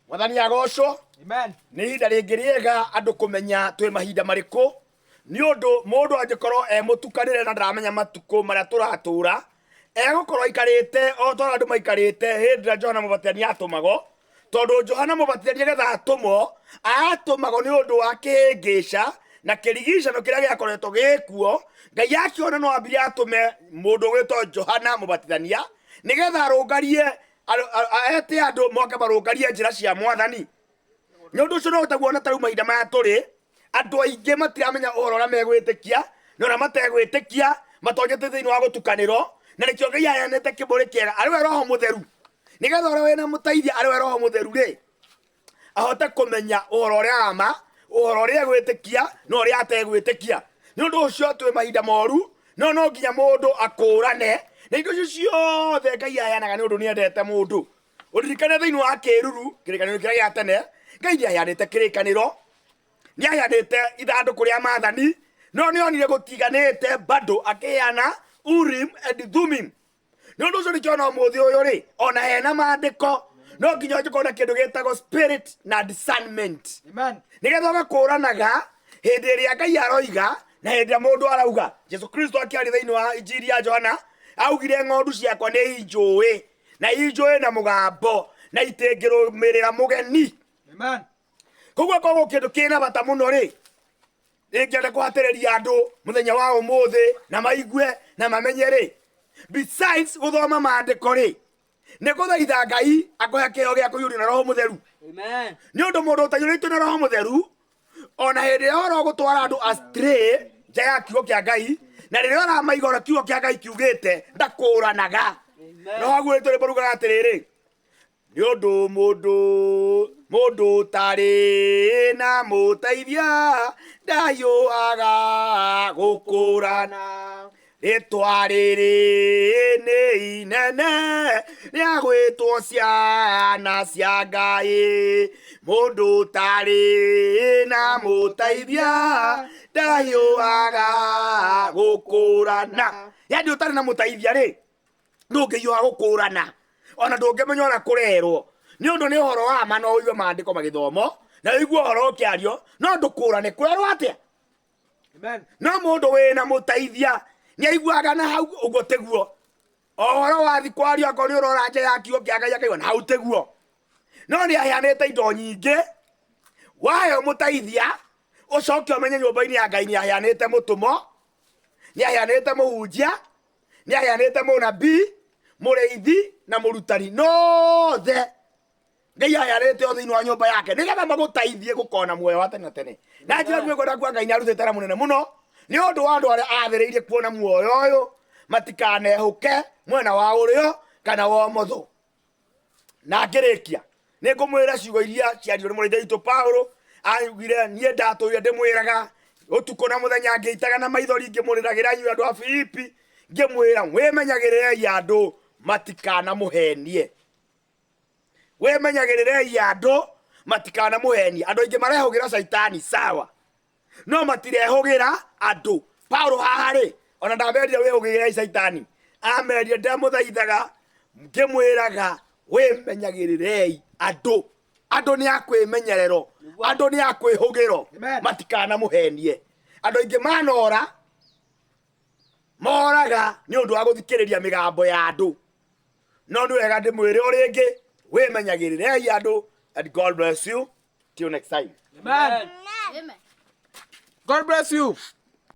Mwathani agocwo. Amen. Nĩ ihinda rĩngĩ rĩega andũ kũmenya twĩ mahinda marĩkũ, nĩ ũndũ mũndũ angĩkorwo mũtukanĩre na ndaramenya matukũ marĩa tũratũra, egũkorwo aikarĩte o ta andũ maikarĩte hĩndĩ ĩrĩa Johana Mũbatithania atũmagwo, tondũ Johana Mũbatithania nĩgetha atũmwo, atũmagwo nĩ ũndũ wa kĩhĩngĩca na kĩrigiicano kĩrĩa gĩakoretwo gĩkuo. Ngai akiona no ambire atũme mũndũ gwĩtwo Johana Mũbatithania nĩgetha arũngarie ete andũ moke marũngarie njĩra cia Mwathani. Nĩ ũndũ ũcio no ũtaguona ta rĩu mahinda maya tũrĩ, andũ aingĩ matiramenya ũhoro ũrĩa megwĩtĩkia na ũrĩa mategwĩtĩkia, matonyete thĩinĩ wa gũtukanĩrwo, na nĩkĩo Ngai aheanĩte kĩmbũrĩ kĩega arĩwe Roho Mũtheru, nĩgetha ũrĩa wĩna mũteithia arĩwe Roho Mũtheru rĩ, ahote kũmenya ũhoro ũrĩa wa ma, ũhoro ũrĩa egwĩtĩkia na ũrĩa ategwĩtĩkia. Nĩ ũndũ ũcio twĩ mahinda moru, no nginya mũndũ akũrane na indo icio ciothe Ngai aheanaga nĩ ũndũ nĩendete mũndũ. Ũririkane thĩinĩ wa kĩĩruru, kĩrĩkanĩro kĩrĩa gĩa tene, Ngai nĩaheanĩte kĩrĩkanĩro, nĩaheanĩte ithandũkũ rĩa maathani, no nĩonire gũtiganĩte bado akĩheana Urim and Thummim. Nĩ ũndũ ũcio nĩkĩo ona ũmũthĩ ũyũ rĩ, ona hena maandĩko, no nginya ũngĩkorwo na kĩndũ gĩtagwo spirit na discernment. Amen. Nĩgetha ũgakũranaga hĩndĩ ĩrĩa Ngai aroiga na hĩndĩ ĩrĩa mũndũ arauga. Jesu Kristo akĩaria thĩinĩ wa injiri ya Johana augire ng'ondu ciakwa nĩ injũĩ, na injũĩ na mũgambo, na itingĩrũmĩrĩra mũgeni. Amen. Koguo koguo kĩndũ kĩna bata mũno rĩ, ingĩenda kũhatĩrĩria andũ mũthenya wa ũmũthĩ na maigue na mamenye rĩ, besides gũthoma maandĩko rĩ, nĩ gũthaitha Ngai akũhe kĩheo gĩa kũiyũrio na Roho Mũtheru. Amen. Nĩ ũndũ mũndũ ũtaiyũrĩtwo na Roho Mũtheru, ona hĩndĩ ĩrĩa ũrogũtwara andũ astray nja ya kiugo kĩa Ngai, na rĩrĩa ũramaiga ũrĩa kiugo kĩa Ngai kiugĩte, ndakũranaga. No haguĩtwo rĩmbo rugaga atĩrĩrĩ, nĩ ũndũ mũndũ tarĩ na mũteithia ndayũaga gũkũrana. Rĩtwa rĩrĩ nĩ inene rĩagwĩtwo ciana cia Ngai, mũndũ tarĩ na mũteithia ndayũaga gũkũrana. Yaani ũtarĩ na mũteithia rĩ, ndũngĩiyũa gũkũrana, ona ndũngĩmenya ũrĩa kũrerwo, nĩ ũndũ nĩ ũhoro wa ma no ũigue maandĩko magĩthomo na ũigue ũhoro ũkĩario, no ndũkũrane kũrerwo atĩa. Amen. No mũndũ wĩna mũteithia nĩaiguaga na hau ũguo tĩguo, ũhoro wathi kwario akorwo nĩ ũrora nja ya kiugo kĩa Ngai akaigua na hau tĩguo. No nĩaheanĩte indo nyingĩ, waheo mũteithia ũcoke ũmenye nyũmba-inĩ ya Ngai nĩaheanĩte mũtũmo, nĩaheanĩte mũhunjia, nĩaheanĩte mũnabii, mũrĩithi na mũrutani, nothe Ngai aheanĩte o thĩinĩ wa nyũmba yake nĩgetha magũteithie gũkona muoyo wa tene na tene. Na njĩra gwĩkwenda kwa Ngai nĩarutĩte wĩra mũnene mũno nĩ ũndũ wa andũ arĩa athĩrĩirie kuona muoyo ũyũ matikanehũke mwena wa ũrĩo kana wa ũmotho. Na ngĩrĩkia nĩngũmwĩra ciugo iria ciaririo nĩ mũrĩithi witũ Paulo, augire niĩ ndatũire ndĩmwĩraga ũtukũ na mũthenya ngĩitaga na maithori ngĩmũrĩragĩra inyuĩ andũ a Filipi, ngĩmwĩra mwĩmenyagĩrĩrei andũ matikanamũhenie. Wĩmenyagĩrĩrei andũ matikanamũhenie. Andũ aingĩ marehũgĩra Saitani sawa, no matirehũgĩra andũ. Paulo haha rĩ, ona ndamerire wĩhũgĩrei Saitani, amerire ndamũthaithaga ngĩmwĩraga wĩmenyagĩrĩrei andũ. Andũ nĩ akwĩmenyerero, andũ nĩ akwĩhũgĩro, matikanamũhenie. Andũ aingĩ manora moraga nĩ ũndũ wa gũthikĩrĩria mĩgambo ya andũ, no nĩ wega ndĩmwĩre o rĩngĩ wĩmenyagĩrĩrei andũ. And God bless you till next time. Amen. Amen. God bless you.